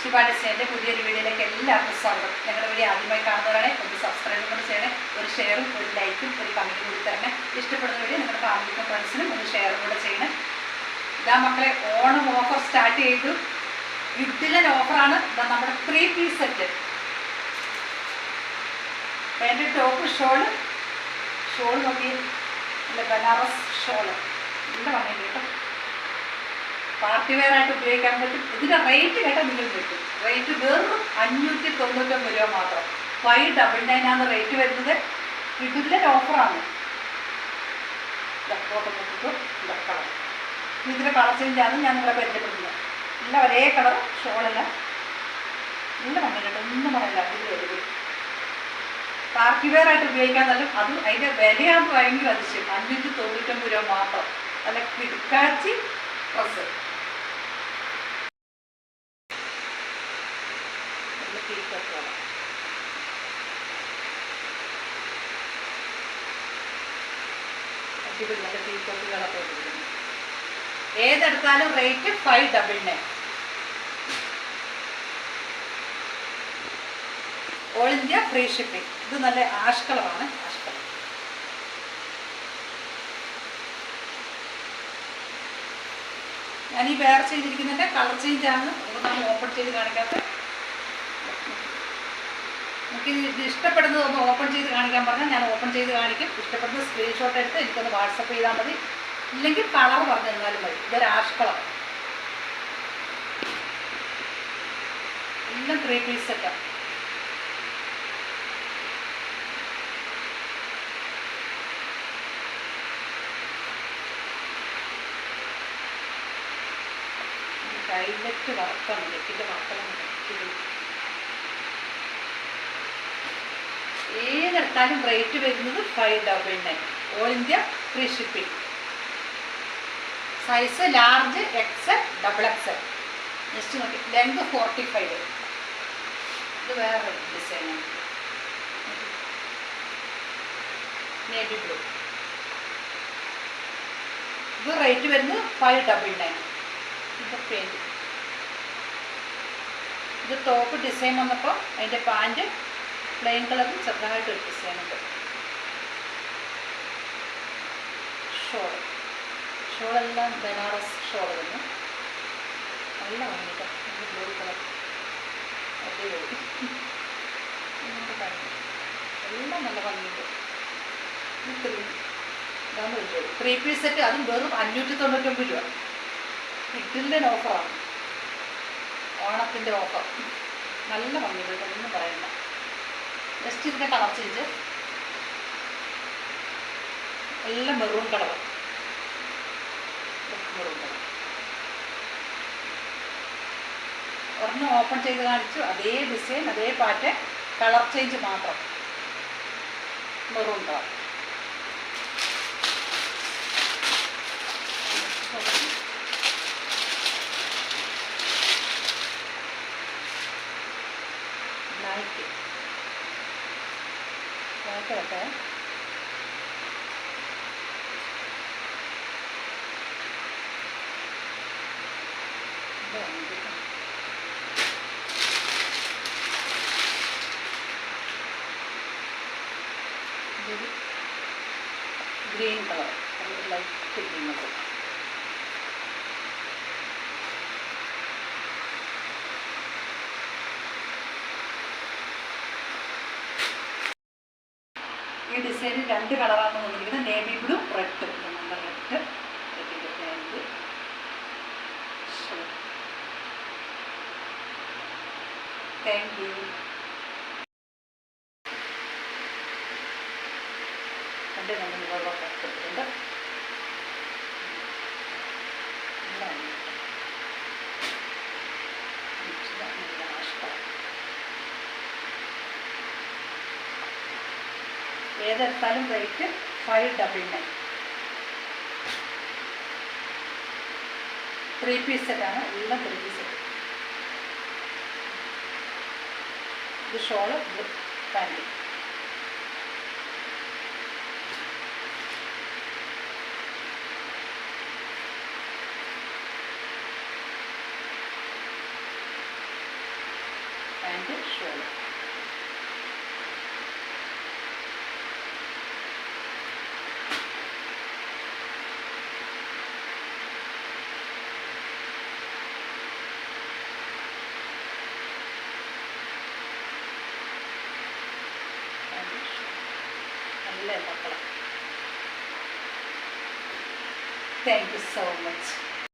ശിവ ഡിസൈൻ്റെ പുതിയൊരു വീഡിയോയിലേക്ക് എല്ലാവർക്കും സ്വാഗതം. ഞങ്ങളുടെ വീഡിയോ ആദ്യമായി കാണുന്നവരാണെങ്കിൽ ഒന്ന് സബ്സ്ക്രൈബ് കൂടി ചെയ്യണേ, ഒരു ഷെയറും ഒരു ലൈക്കും ഒരു കമൻറ്റും കൂടി തരണേ. ഇഷ്ടപ്പെടുന്ന വീഡിയോ നിങ്ങളുടെ ഫാമിലിക്കും ഫ്രണ്ട്സിനും ഒന്ന് ഷെയറും കൂടെ ചെയ്യണേ. ഇതാ മക്കളെ, ഓണം ഓഫർ സ്റ്റാർട്ട് ചെയ്തു. കിഡിലൻ ഓഫറാണ്. ഇതാ നമ്മുടെ 3 piece set. Pant top shawl നോക്കി, നല്ല ബനാറസ് ഷോള് നല്ല ഭംഗി കേട്ടോ. പാർട്ടി വെയർ ആയിട്ട് ഉപയോഗിക്കാൻ പറ്റും. ഇതിൻ്റെ റേറ്റ് കേട്ടാൽ നിങ്ങൾ കിട്ടും. റേറ്റ് വെറും 599 രൂപ മാത്രം. 599 ആണ് റേറ്റ് വരുന്നത്. കിഡിലൻ ഓഫറാണ്. ഇതിൻ്റെ കളർ ചേഞ്ചാണ് ഞാൻ നിങ്ങളെ പരിചയപ്പെടുന്നത്. എല്ലാം ഒരേ കളർ ഷോളല്ല, നല്ല ഭംഗി കേട്ടോ, ഒന്നും പറയില്ല. ഇത് വരും പാർട്ടി വെയർ ആയിട്ട് ഉപയോഗിക്കാൻ നല്ല. അതും അതിൻ്റെ വിലയാണ് ഭയങ്കര അതിശയം. 599 രൂപ മാത്രം. നല്ല കിടക്കാച്ചി ഡ്രസ്സ്. നല്ല ടീക്കോട്ടുകളൊക്കെ കൊടുക്കുന്നു. ഏതെടുത്താലും rate 599. All India free shipping. ഇത് നല്ല ആഷ് കളറാണ്. ആഷ് കളർ ഞാൻ ഈ വെയർ ചെയ്തിരിക്കുന്നതിൻ്റെ കളർ ചേഞ്ചാണ്. അതുകൊണ്ടാണ് ഓപ്പൺ ചെയ്ത് കാണിക്കാത്തത്. നമുക്ക് ഇത് ഇഷ്ടപ്പെടുന്നത് ഒന്ന് ഓപ്പൺ ചെയ്ത് കാണിക്കാൻ പറഞ്ഞാൽ ഞാൻ ഓപ്പൺ ചെയ്ത് കാണിക്കും. ഇഷ്ടപ്പെടുന്ന സ്ക്രീൻഷോട്ട് എടുത്ത് എനിക്കൊന്ന് വാട്സപ്പ് ചെയ്താൽ മതി. ഇല്ലെങ്കിൽ കളർ പറഞ്ഞു തന്നാലും മതി. ഇതൊരു ആഷ് കളർ. എല്ലാം 3 പീസ് സെറ്റാണ്. ഹൈലൈറ്റ് വർക്കാണ്. നെക്കിൻ്റെ വർക്കെല്ലാം ഏതെടുത്താലും റേറ്റ് വരുന്നത് 599. All India free shipping. Size large, XL, XXL. Next നോക്കി, ലെങ്ത് 45. ഇത് വേറെ ഡിസൈനാണ്. Navy blue. ഇത് റേറ്റ് വരുന്നത് 599. ഇത് പെയിൻറ്റ്. ഇത് ടോപ്പ് ഡിസൈൻ വന്നപ്പോൾ അതിൻ്റെ പാൻറ്റ് പ്ലെയിൻ കളറിൽ ചെറുതായിട്ട് ഒരു ഡിസൈനുണ്ട്. ഷോളെല്ലാം ബനാറസ് ഷോൾ തന്നെ. നല്ല ഭംഗിയിട്ട് ബ്ലൂ കളർ അടിപൊളി. എല്ലാം നല്ല ഭംഗിയുണ്ട്. 3 പീസ് സെറ്റ്. അതും വെറും 599 രൂപ. കിഡിലിൻ്റെ ഓഫറാണ്. ഓണത്തിൻ്റെ ഓഫർ. നല്ല ഭംഗിയുണ്ട്, ഒന്നും പറയണ്ട. ജസ്റ്റ് ഇതിൻ്റെ കളർ ചേഞ്ച്. എല്ലാം മെറൂൺ കളർ. ഒരെണ്ണം ഓപ്പൺ ചെയ്ത് കാണിച്ചു. അതേ ഡിസൈൻ, അതേ പാറ്റേൺ, കളർ ചേഞ്ച് മാത്രം. Maroon colour. Black black green colour, light green colour. ഈ ഡിസൈനിൽ 2 കളറാണ് വന്നിരിക്കുന്നത്. Navy blue, red. നല്ല റെഡ്. Thank you. എൻ്റെ നമ്പറുകളൊക്കെ കൊടുത്തിട്ടുണ്ട്. ഏതെടുത്താലും റേറ്റ് 599. 3 പീസ് സെറ്റാണ്. എല്ലാം 3 പീസ് സെറ്റ്. ഇത് ഷോള്, ഇത് പാൻറ്റ്. Pant shawl. നല്ല പപ്പടം. Thank you so much.